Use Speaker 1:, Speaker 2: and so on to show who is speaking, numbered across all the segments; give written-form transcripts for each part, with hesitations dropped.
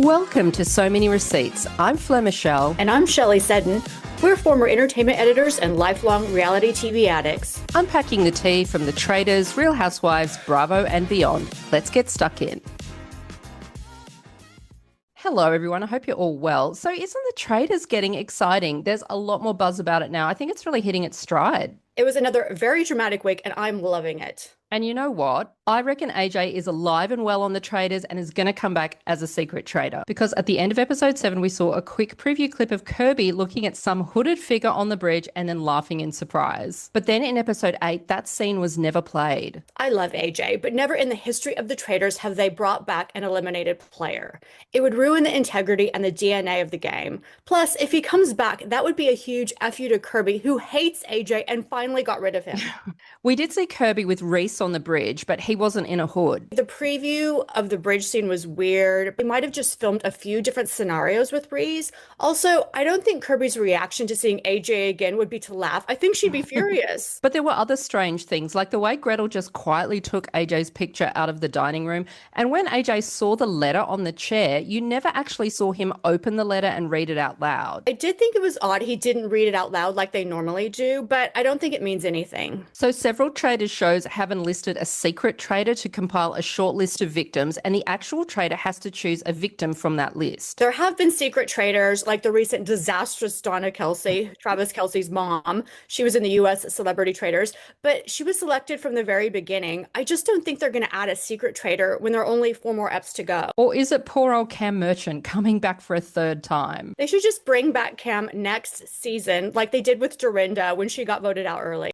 Speaker 1: Welcome to So Many Receipts. I'm Fleur Michelle.
Speaker 2: And I'm Shelley Seddon. We're former entertainment editors and lifelong reality TV addicts.
Speaker 1: Unpacking the tea from the Traitors, Real Housewives, Bravo and beyond. Let's get stuck in. Hello, everyone. I hope you're all well. So isn't the Traitors getting exciting? There's a lot more buzz about it now. I think it's really hitting its stride.
Speaker 2: It was another very dramatic week, and I'm loving it.
Speaker 1: And you know what? I reckon AJ is alive and well on the Traitors and is going to come back as a secret traitor. Because at the end of episode 7, we saw a quick preview clip of Kirby looking at some hooded figure on the bridge and then laughing in surprise. But then in episode 8, that scene was never played.
Speaker 2: I love AJ, but never in the history of the Traitors have they brought back an eliminated player. It would ruin the integrity and the DNA of the game. Plus, if he comes back, that would be a huge F you to Kirby, who hates AJ and finally got rid of him.
Speaker 1: We did see Kirby with Rhys on the bridge, but he wasn't in a hood.
Speaker 2: The preview of the bridge scene was weird. They might have just filmed a few different scenarios with Rhys. Also, I don't think Kirby's reaction to seeing AJ again would be to laugh. I think she'd be furious.
Speaker 1: But there were other strange things, like the way Gretel just quietly took AJ's picture out of the dining room. And when AJ saw the letter on the chair, you never actually saw him open the letter and read it out loud.
Speaker 2: I did think it was odd he didn't read it out loud like they normally do, but I don't think it means anything.
Speaker 1: So several Traitors shows have enlisted a secret traitor to compile a short list of victims, and the actual traitor has to choose a victim from that list.
Speaker 2: There have been secret traitors, like the recent disastrous Donna Kelsey, Travis Kelsey's mom. She was in the U.S. Celebrity Traitors, but she was selected from the very beginning. I just don't think they're going to add a secret traitor when there are only 4 more eps to go.
Speaker 1: Or is it poor old Cam Merchant coming back for a 3rd time?
Speaker 2: They should just bring back Cam next season, like they did with Dorinda when she got voted out early.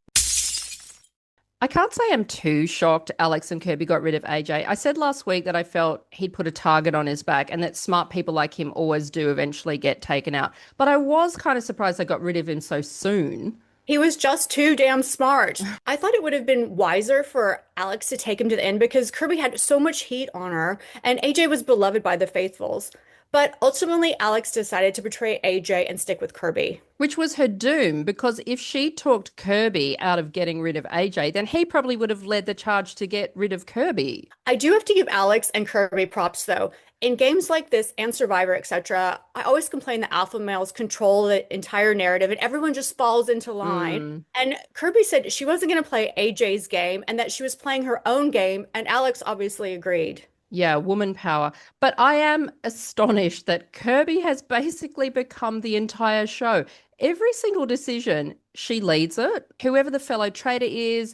Speaker 1: I can't say I'm too shocked Alex and Kirby got rid of AJ. I said last week that I felt he'd put a target on his back and that smart people like him always do eventually get taken out. But I was kind of surprised they got rid of him so soon.
Speaker 2: He was just too damn smart. I thought it would have been wiser for Alex to take him to the end because Kirby had so much heat on her and AJ was beloved by the faithfuls. But ultimately, Alex decided to betray AJ and stick with Kirby.
Speaker 1: Which was her doom, because if she talked Kirby out of getting rid of AJ, then he probably would have led the charge to get rid of Kirby.
Speaker 2: I do have to give Alex and Kirby props, though. In games like this and Survivor, etc., I always complain that alpha males control the entire narrative and everyone just falls into line. And Kirby said she wasn't going to play AJ's game and that she was playing her own game, and Alex obviously agreed.
Speaker 1: Yeah, woman power. But I am astonished that Kirby has basically become the entire show. Every single decision, she leads it. Whoever the fellow traitor is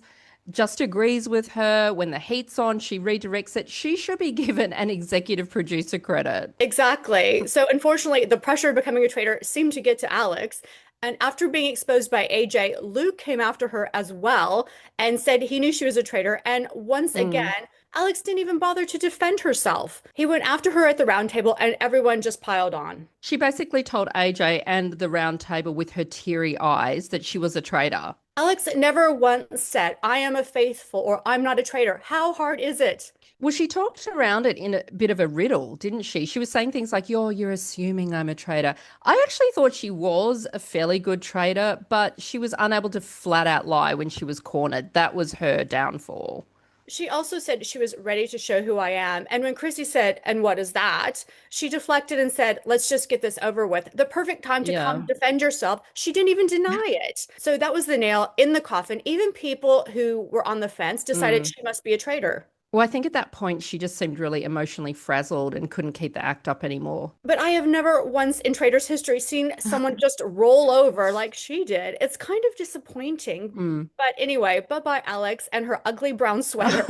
Speaker 1: just agrees with her. When the heat's on, she redirects it. She should be given an executive producer credit.
Speaker 2: Exactly. So unfortunately, the pressure of becoming a traitor seemed to get to Alex. And after being exposed by AJ, Luke came after her as well and said he knew she was a traitor. And once again, Alex didn't even bother to defend herself. He went after her at the round table and everyone just piled on.
Speaker 1: She basically told AJ and the round table with her teary eyes that she was a traitor.
Speaker 2: Alex never once said, I am a faithful or I'm not a traitor. How hard is it?
Speaker 1: Well, she talked around it in a bit of a riddle, didn't she? She was saying things like, you're assuming I'm a traitor. I actually thought she was a fairly good traitor, but she was unable to flat out lie when she was cornered. That was her downfall.
Speaker 2: She also said she was ready to show who I am. And when Krissy said, and what is that? She deflected and said, let's just get this over with. The perfect time to come defend yourself. She didn't even deny it. So that was the nail in the coffin. Even people who were on the fence decided she must be a traitor.
Speaker 1: Well, I think at that point, she just seemed really emotionally frazzled and couldn't keep the act up anymore.
Speaker 2: But I have never once in Traitors history seen someone just roll over like she did. It's kind of disappointing. But anyway, bye-bye, Alex, and her ugly brown sweater.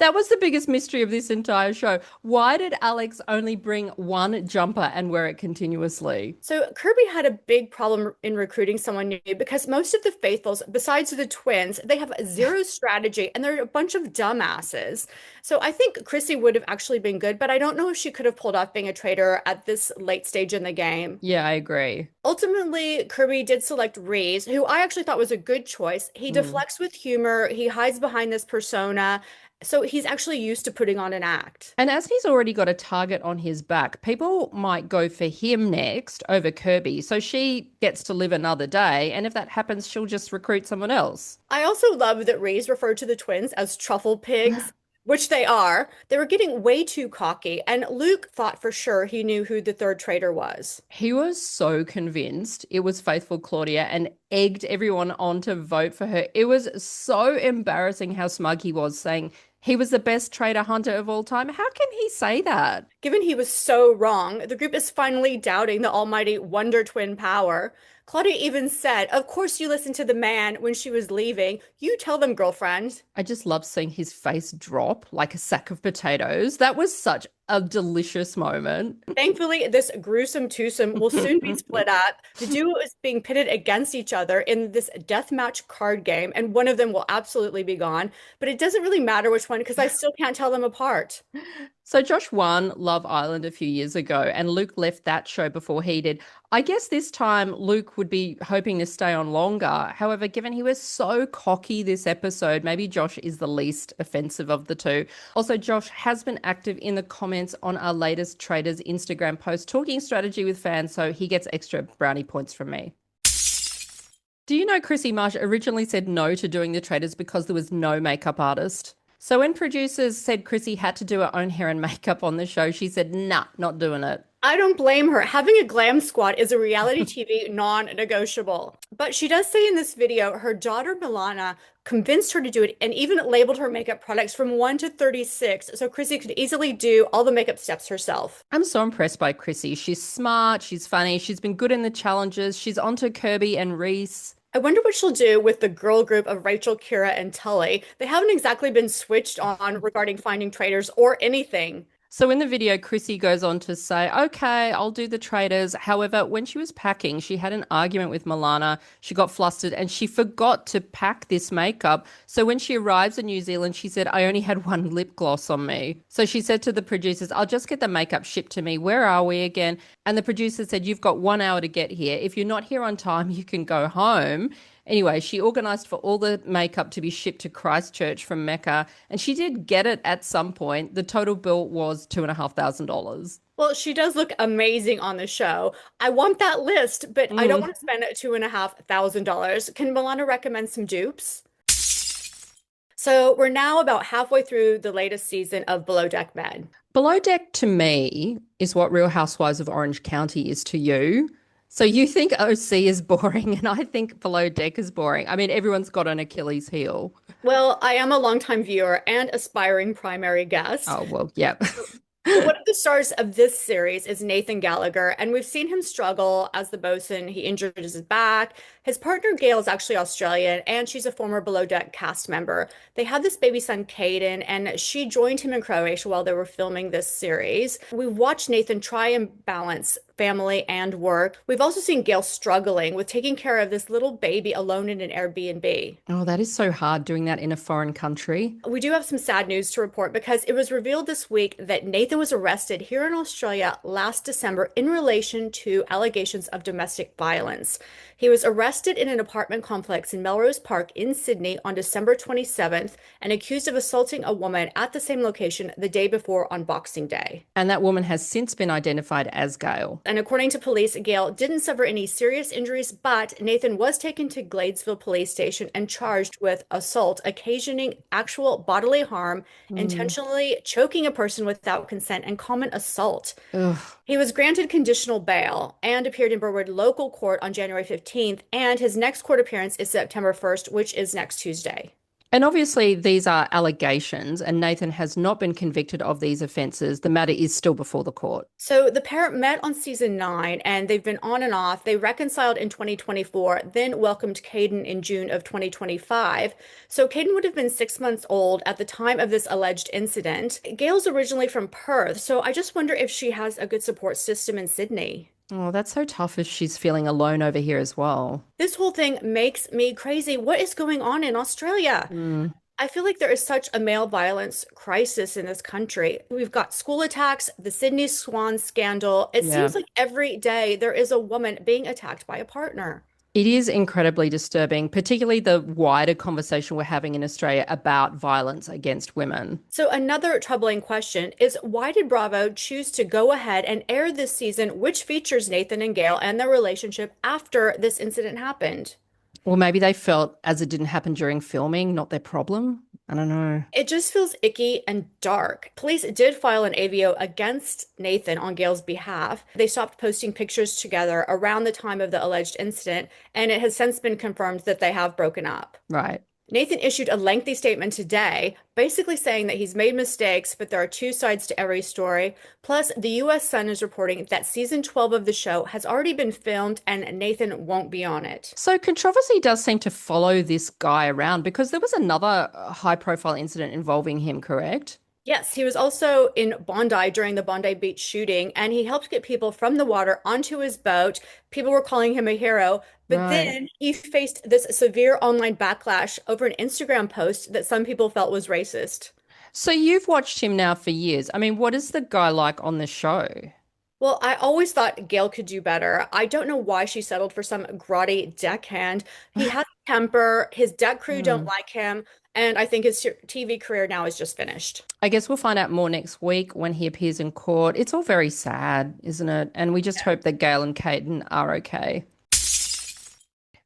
Speaker 1: That was the biggest mystery of this entire show. Why did Alex only bring one jumper and wear it continuously?
Speaker 2: So Kirby had a big problem in recruiting someone new because most of the faithfuls, besides the twins, they have zero strategy and they're a bunch of dumbasses. So I think Krissy would have actually been good, but I don't know if she could have pulled off being a traitor at this late stage in the game.
Speaker 1: Yeah, I agree.
Speaker 2: Ultimately, Kirby did select Rhys, who I actually thought was a good choice. He deflects with humor. He hides behind this persona. So he's actually used to putting on an act.
Speaker 1: And as he's already got a target on his back, people might go for him next over Kirby. So she gets to live another day. And if that happens, she'll just recruit someone else.
Speaker 2: I also love that Rhys referred to the twins as truffle pigs. which they are. They were getting way too cocky, and Luke thought for sure he knew who the third traitor was.
Speaker 1: He was so convinced it was faithful Claudia and egged everyone on to vote for her. It was so embarrassing how smug he was, saying he was the best traitor hunter of all time. How can he say that?
Speaker 2: Given he was so wrong, the group is finally doubting the almighty Wonder Twin power. Claudia even said, "Of course you listened to the man when she was leaving. You tell them, girlfriend."
Speaker 1: I just love seeing his face drop like a sack of potatoes. That was such a delicious moment.
Speaker 2: Thankfully, this gruesome twosome will soon be split up. The duo is being pitted against each other in this deathmatch card game, and one of them will absolutely be gone. But it doesn't really matter which one because I still can't tell them apart.
Speaker 1: So Josh won Love Island a few years ago, and Luke left that show before he did. I guess this time Luke would be hoping to stay on longer. However, given he was so cocky this episode, maybe Josh is the least offensive of the two. Also, Josh has been active in the comments on our latest Traitors Instagram post, talking strategy with fans, so he gets extra brownie points from me. Do you know Krissy Marsh originally said no to doing the Traitors because there was no makeup artist? So when producers said Krissy had to do her own hair and makeup on the show, she said, nah, not doing it.
Speaker 2: I don't blame her. Having a glam squad is a reality TV non-negotiable. But she does say in this video her daughter Milana convinced her to do it and even labeled her makeup products from 1 to 36 so Krissy could easily do all the makeup steps herself.
Speaker 1: I'm so impressed by Krissy. She's smart, she's funny, she's been good in the challenges, she's onto Kirby and Rhys.
Speaker 2: I wonder what she'll do with the girl group of Rachel, Kira, and Tully. They haven't exactly been switched on regarding finding traitors or anything.
Speaker 1: So in the video, Krissy goes on to say, okay, I'll do the Traitors. However, when she was packing, she had an argument with Milana. She got flustered and she forgot to pack this makeup. So when she arrives in New Zealand, she said, I only had one lip gloss on me. So she said to the producers, I'll just get the makeup shipped to me. Where are we again? And the producer said, you've got 1 hour to get here. If you're not here on time, you can go home. Anyway, she organised for all the makeup to be shipped to Christchurch from Mecca, and she did get it at some point. The total bill was $2,500.
Speaker 2: Well, she does look amazing on the show. I want that list, but I don't want to spend $2,500. Can Milana recommend some dupes? So we're now about halfway through the latest season of Below Deck Men.
Speaker 1: Below Deck to me is what Real Housewives of Orange County is to you. So you think OC is boring, and I think Below Deck is boring. I mean, everyone's got an Achilles heel.
Speaker 2: Well, I am a longtime viewer and aspiring primary guest.
Speaker 1: Oh, well, yeah.
Speaker 2: One of the stars of this series is Nathan Gallagher, and we've seen him struggle as the bosun. He injured his back. His partner, Gail, is actually Australian, and she's a former Below Deck cast member. They had this baby son, Caden, and she joined him in Croatia while they were filming this series. We watched Nathan try and balance family and work. We've also seen Gail struggling with taking care of this little baby alone in an Airbnb.
Speaker 1: Oh, that is so hard doing that in a foreign country.
Speaker 2: We do have some sad news to report because it was revealed this week that Nathan was arrested here in Australia last December in relation to allegations of domestic violence. He was arrested in an apartment complex in Melrose Park in Sydney on December 27th and accused of assaulting a woman at the same location the day before on Boxing Day.
Speaker 1: And that woman has since been identified as Gail.
Speaker 2: And according to police, Gail didn't suffer any serious injuries, but Nathan was taken to Gladesville Police Station and charged with assault, occasioning actual bodily harm, intentionally choking a person without consent, and common assault.
Speaker 1: Ugh.
Speaker 2: He was granted conditional bail and appeared in Burwood local court on January 15th, and his next court appearance is September 1st, which is next Tuesday.
Speaker 1: And obviously, these are allegations, and Nathan has not been convicted of these offences. The matter is still before the court.
Speaker 2: So the pair met on season 9, and they've been on and off. They reconciled in 2024, then welcomed Caden in June of 2025. So Caden would have been 6 months old at the time of this alleged incident. Gail's originally from Perth, so I just wonder if she has a good support system in Sydney.
Speaker 1: Oh, that's so tough if she's feeling alone over here as well.
Speaker 2: This whole thing makes me crazy. What is going on in Australia? I feel like there is such a male violence crisis in this country. We've got school attacks, the Sydney Swan scandal. It
Speaker 1: Yeah.
Speaker 2: seems like every day there is a woman being attacked by a partner.
Speaker 1: It is incredibly disturbing, particularly the wider conversation we're having in Australia about violence against women.
Speaker 2: So another troubling question is why did Bravo choose to go ahead and air this season, which features Nathan and Gail and their relationship after this incident happened?
Speaker 1: Or maybe they felt as it didn't happen during filming, not their problem. I don't know.
Speaker 2: It just feels icky and dark. Police did file an AVO against Nathan on Gail's behalf. They stopped posting pictures together around the time of the alleged incident, and it has since been confirmed that they have broken up.
Speaker 1: Right.
Speaker 2: Nathan issued a lengthy statement today, basically saying that he's made mistakes, but there are two sides to every story. Plus, the US Sun is reporting that season 12 of the show has already been filmed and Nathan won't be on it.
Speaker 1: So controversy does seem to follow this guy around because there was another high-profile incident involving him, correct?
Speaker 2: Yes, he was also in Bondi during the Bondi Beach shooting, and he helped get people from the water onto his boat. People were calling him a hero, but
Speaker 1: Right.
Speaker 2: then he faced this severe online backlash over an Instagram post that some people felt was racist.
Speaker 1: So you've watched him now for years. I mean, what is the guy like on the show?
Speaker 2: Well, I always thought Gail could do better. I don't know why she settled for some grotty deckhand. He has a temper, his deck crew don't
Speaker 1: Hmm.
Speaker 2: like him, and I think his TV career now is just finished.
Speaker 1: I guess we'll find out more next week when he appears in court. It's all very sad, isn't it? And we just hope that Gail and Caden are okay.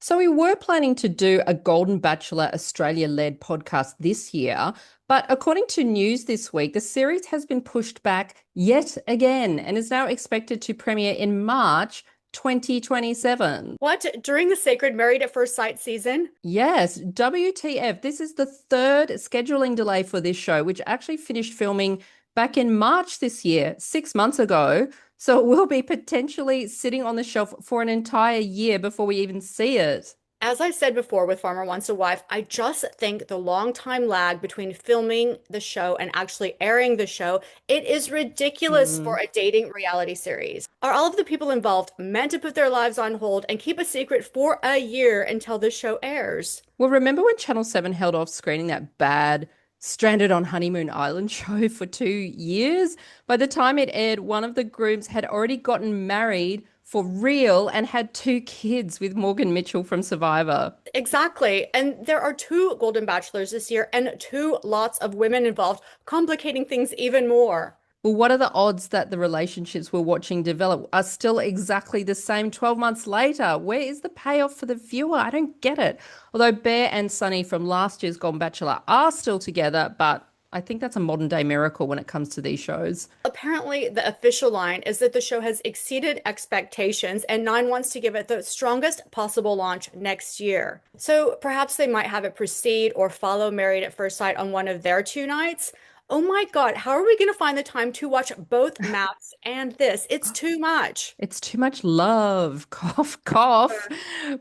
Speaker 1: So we were planning to do a Golden Bachelor Australia-led podcast this year, but according to news this week, the series has been pushed back yet again and is now expected to premiere in March 2027.
Speaker 2: What? During the sacred Married at First Sight season?
Speaker 1: Yes, WTF. This is the third scheduling delay for this show, which actually finished filming back in March this year, 6 months ago. So it will be potentially sitting on the shelf for an entire year before we even see it.
Speaker 2: As I said before with Farmer Wants a Wife, I just think the long time lag between filming the show and actually airing the show, it is ridiculous for
Speaker 1: Hmm.
Speaker 2: a dating reality series. Are all of the people involved meant to put their lives on hold and keep a secret for a year until the show airs?
Speaker 1: Well, remember when Channel 7 held off screening that bad Stranded on Honeymoon Island show for 2 years? By the time it aired, one of the grooms had already gotten married for real and had two kids with Morgan Mitchell from Survivor.
Speaker 2: Exactly. And there are two Golden Bachelors this year and two lots of women involved, complicating things even more.
Speaker 1: Well, what are the odds that the relationships we're watching develop are still exactly the same 12 months later? Where is the payoff for the viewer? I don't get it. Although Bear and Sunny from last year's Golden Bachelor are still together, but I think that's a modern day miracle when it comes to these shows.
Speaker 2: Apparently, the official line is that the show has exceeded expectations and Nine wants to give it the strongest possible launch next year. So perhaps they might have it precede or follow Married at First Sight on one of their two nights. Oh my God, how are we going to find the time to watch both maps and this? It's too much.
Speaker 1: It's too much love. Cough, cough.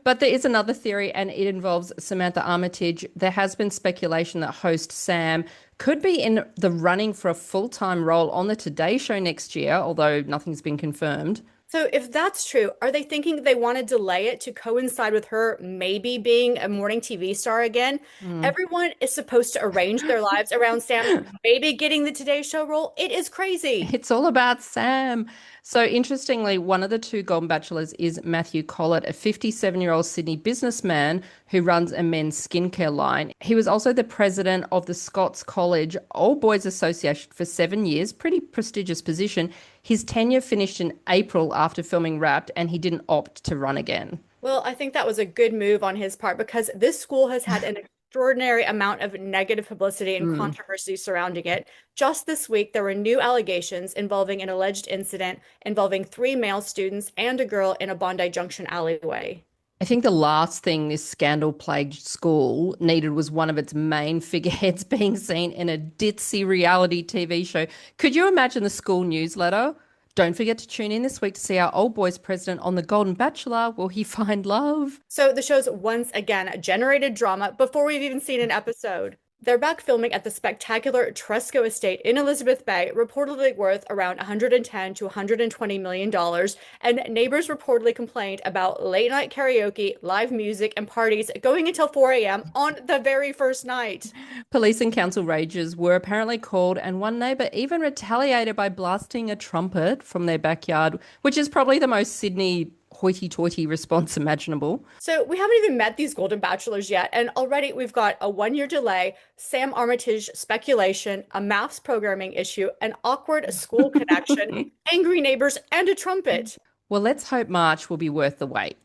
Speaker 1: But there is another theory, and it involves Samantha Armytage. There has been speculation that host Sam could be in the running for a full-time role on the Today Show next year, although nothing's been confirmed.
Speaker 2: So if that's true, are they thinking they want to delay it to coincide with her maybe being a morning TV star again?
Speaker 1: Hmm.
Speaker 2: Everyone is supposed to arrange their lives around Sam maybe getting the Today Show role. It is crazy.
Speaker 1: It's all about Sam. So interestingly, one of the two Golden Bachelors is Matthew Collett, a 57-year-old Sydney businessman who runs a men's skincare line. He was also the president of the Scots College Old Boys Association for 7 years, pretty prestigious position. His tenure finished in April after filming Wrapped, and he didn't opt to run again.
Speaker 2: Well, I think that was a good move on his part because this school has had an extraordinary amount of negative publicity and
Speaker 1: Mm.
Speaker 2: controversy surrounding it. Just this week, there were new allegations involving an alleged incident involving three male students and a girl in a Bondi Junction alleyway.
Speaker 1: I think the last thing this scandal-plagued school needed was one of its main figureheads being seen in a ditzy reality TV show. Could you imagine the school newsletter? Don't forget to tune in this week to see our old boys president on The Golden Bachelor. Will he find love?
Speaker 2: So the show's once again generated drama before we've even seen an episode. They're back filming at the spectacular Tresco estate in Elizabeth Bay, reportedly worth around 110 to 120 million dollars, and neighbors reportedly complained about late night karaoke, live music, and parties going until 4 a.m. on the very first night.
Speaker 1: Police and council rangers were apparently called, and one neighbour even retaliated by blasting a trumpet from their backyard, which is probably the most Sydney hoity-toity response imaginable.
Speaker 2: So we haven't even met these Golden Bachelors yet, and already we've got a 1 year delay, Sam Armytage speculation, a maths programming issue, an awkward school connection, angry neighbors, and a trumpet.
Speaker 1: Well, let's hope March will be worth the wait.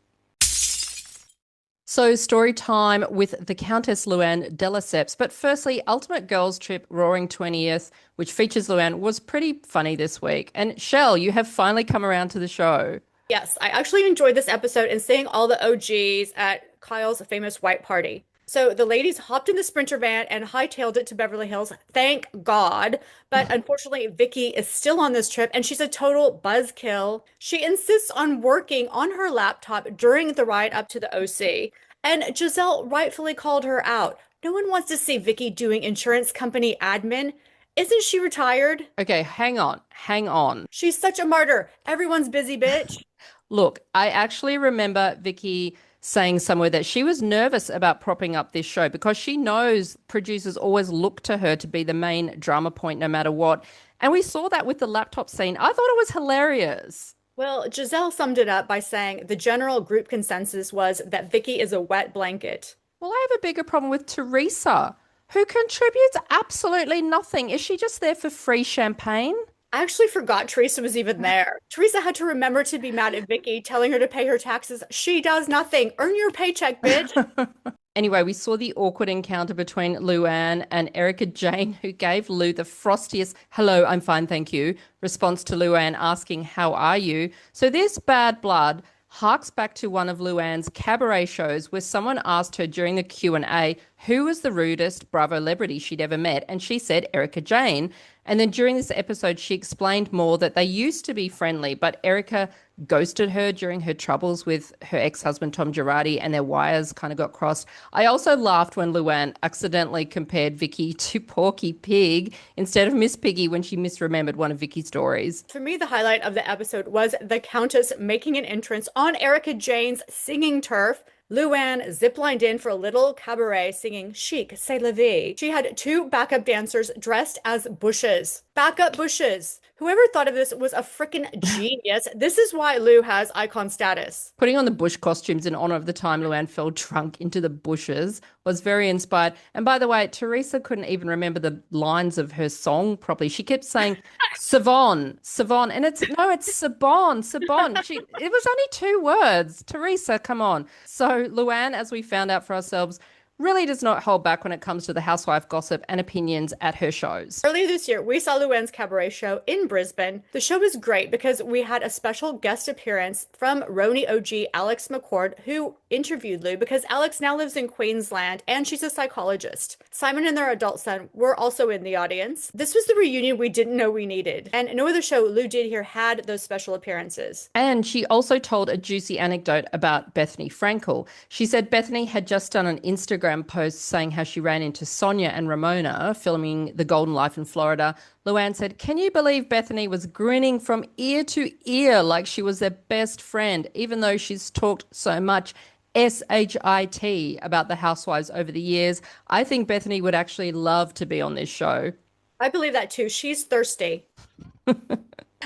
Speaker 1: So, story time with the Countess Luann de Lesseps. But firstly, Ultimate Girls Trip Roaring 20th, which features Luann, was pretty funny this week. And Shell, you have finally come around to the show.
Speaker 2: Yes, I actually enjoyed this episode and seeing all the OGs at Kyle's famous white party. So the ladies hopped in the Sprinter van and hightailed it to Beverly Hills. Thank God. But unfortunately, Vicky is still on this trip and she's a total buzzkill. She insists on working on her laptop during the ride up to the OC. And Giselle rightfully called her out. No one wants to see Vicky doing insurance company admin. Isn't she retired?
Speaker 1: Okay, hang on, hang on.
Speaker 2: She's such a martyr. Everyone's busy, bitch.
Speaker 1: Look, I actually remember Vicky saying somewhere that she was nervous about propping up this show because she knows producers always look to her to be the main drama point no matter what. And we saw that with the laptop scene. I thought it was hilarious.
Speaker 2: Well, Giselle summed it up by saying the general group consensus was that Vicky is a wet blanket.
Speaker 1: Well, I have a bigger problem with Teresa, who contributes absolutely nothing. Is she just there for free champagne?
Speaker 2: I actually forgot Teresa was even there. Teresa had to remember to be mad at Vicky, telling her to pay her taxes. She does nothing. Earn your paycheck, bitch.
Speaker 1: Anyway, we saw the awkward encounter between Luann and Erica Jane, who gave Lou the frostiest, hello, I'm fine, thank you, response to Luann asking, how are you? So this bad blood harks back to one of Luann's cabaret shows where someone asked her during the Q&A who was the rudest Bravo celebrity she'd ever met, and she said Erica Jane. And then during this episode, she explained more that they used to be friendly, but Erica ghosted her during her troubles with her ex-husband, Tom Girardi, and their wires kind of got crossed. I also laughed when Luann accidentally compared Vicky to Porky Pig instead of Miss Piggy when she misremembered one of Vicky's stories.
Speaker 2: For me, the highlight of the episode was the Countess making an entrance on Erica Jane's singing turf. Luann ziplined in for a little cabaret singing Chic, c'est la vie. She had two backup dancers dressed as bushes. Backup bushes. Whoever thought of this was a freaking genius. This is why Lou has icon status.
Speaker 1: Putting on the bush costumes in honor of the time Luann fell drunk into the bushes was very inspired. And by the way, Teresa couldn't even remember the lines of her song properly. She kept saying Savon, Savon, and it's Sabon, Sabon. It was only two words. Teresa, come on. So Luann, as we found out for ourselves, really does not hold back when it comes to the housewife gossip and opinions at her shows.
Speaker 2: Earlier this year, we saw Luann's cabaret show in Brisbane. The show was great because we had a special guest appearance from Roni OG Alex McCord, who interviewed Lou because Alex now lives in Queensland and she's a psychologist. Simon and their adult son were also in the audience. This was the reunion we didn't know we needed. And no other show Lou did here had those special appearances.
Speaker 1: And she also told a juicy anecdote about Bethany Frankel. She said Bethany had just done an Instagram post saying how she ran into Sonia and Ramona filming The Golden Life in Florida. Luann said, can you believe Bethany was grinning from ear to ear like she was their best friend, even though she's talked so much SHIT about the housewives over the years? I think Bethany would actually love to be on this show.
Speaker 2: I believe that too. She's thirsty.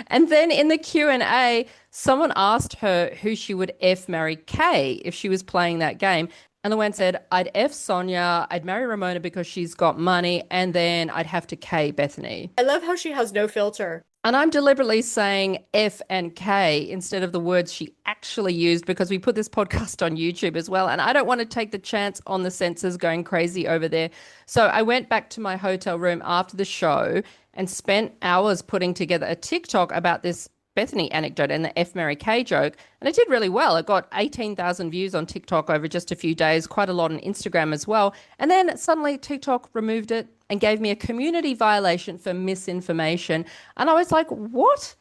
Speaker 1: And then in the Q&A, someone asked her who she would marry Kay if she was playing that game. And Luann said, I'd Sonia, I'd marry Ramona because she's got money, and then I'd have to K Bethany.
Speaker 2: I love how she has no filter.
Speaker 1: And I'm deliberately saying F and K instead of the words she actually used because we put this podcast on YouTube as well. And I don't want to take the chance on the censors going crazy over there. So I went back to my hotel room after the show and spent hours putting together a TikTok about this Bethany anecdote and the F Mary K joke, and it did really well. It got 18,000 views on TikTok over just a few days, quite a lot on Instagram as well. And then suddenly TikTok removed it and gave me a community violation for misinformation. And I was like, what?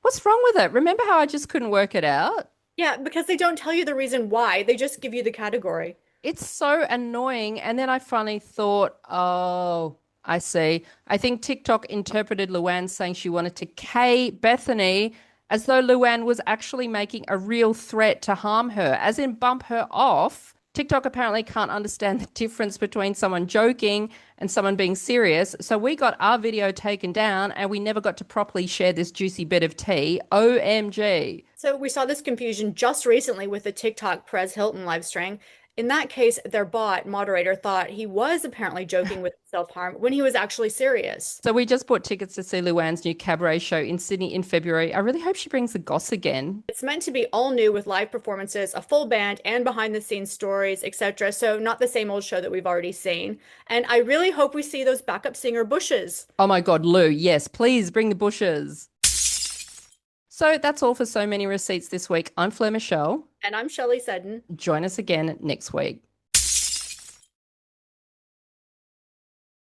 Speaker 1: What's wrong with it? Remember how I just couldn't work it out?
Speaker 2: Yeah, because they don't tell you the reason why. They just give you the category.
Speaker 1: It's so annoying. And then I finally thought, oh, I see. I think TikTok interpreted Luann saying she wanted to K Bethany as though Luann was actually making a real threat to harm her, as in bump her off. TikTok apparently can't understand the difference between someone joking and someone being serious. So we got our video taken down and we never got to properly share this juicy bit of tea. OMG.
Speaker 2: So we saw this confusion just recently with the TikTok Perez Hilton live stream. in that case, their bot moderator thought he was apparently joking with self-harm when he was actually serious.
Speaker 1: So we just bought tickets to see Luann's new cabaret show in Sydney in February. I really hope she brings the goss again.
Speaker 2: It's meant to be all new with live performances, a full band, and behind the scenes stories, etc. So not the same old show that we've already seen. And I really hope we see those backup singer bushes.
Speaker 1: Oh my God, Lou, yes, please bring the bushes. So that's all for So Many Receipts this week. I'm Fleur Michelle.
Speaker 2: And I'm Shelley Seddon.
Speaker 1: Join us again next week.